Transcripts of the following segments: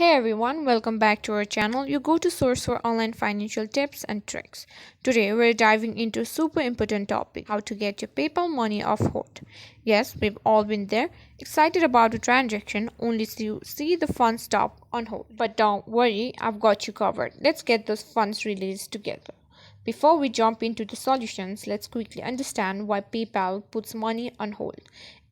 Hey everyone, welcome back to our channel. You go to source for online financial tips and tricks. Today we're diving into a super important topic, how to get your PayPal money off hold. Yes, we've all been there, excited about a transaction only to see the funds stop on hold. But don't worry, I've got you covered. Let's get those funds released together. Before we jump into the solutions, let's quickly understand why PayPal puts money on hold.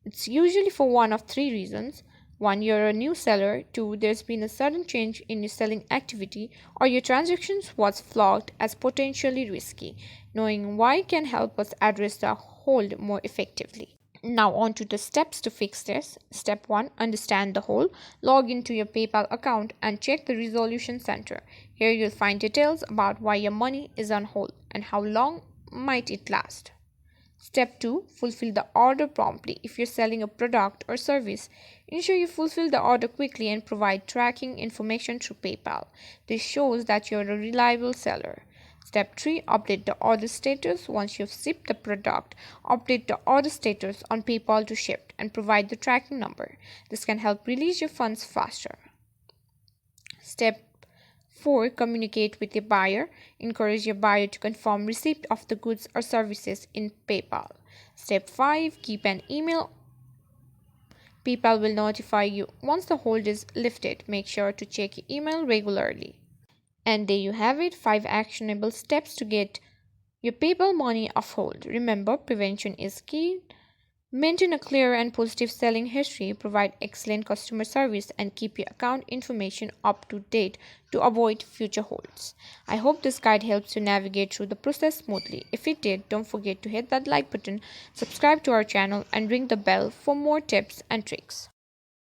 It's usually for one of three reasons. One, you're a new seller. Two, there's been a sudden change in your selling activity, or your transactions was flagged as potentially risky. Knowing why can help us address the hold more effectively. Now, on to the steps to fix this. Step 1, understand the hold. Log into your PayPal account and check the resolution center. Here you'll find details about why your money is on hold and how long might it last. Step 2, fulfill the order promptly. If you're selling a product or service, ensure you fulfill the order quickly and provide tracking information through PayPal. This shows that you're a reliable seller. Step 3, update the order status. Once you've shipped the product, update the order status on PayPal to shipped and provide the tracking number. This can help release your funds faster. Step 4. Communicate with your buyer. Encourage your buyer to confirm receipt of the goods or services in PayPal. Step 5. Keep an email. PayPal will notify you once the hold is lifted. Make sure to check your email regularly. And there you have it, 5 actionable steps to get your PayPal money off hold. Remember, prevention is key. Maintain a clear and positive selling history, provide excellent customer service, and keep your account information up to date to avoid future holds. I hope this guide helps you navigate through the process smoothly. If it did, don't forget to hit that like button, subscribe to our channel, and ring the bell for more tips and tricks.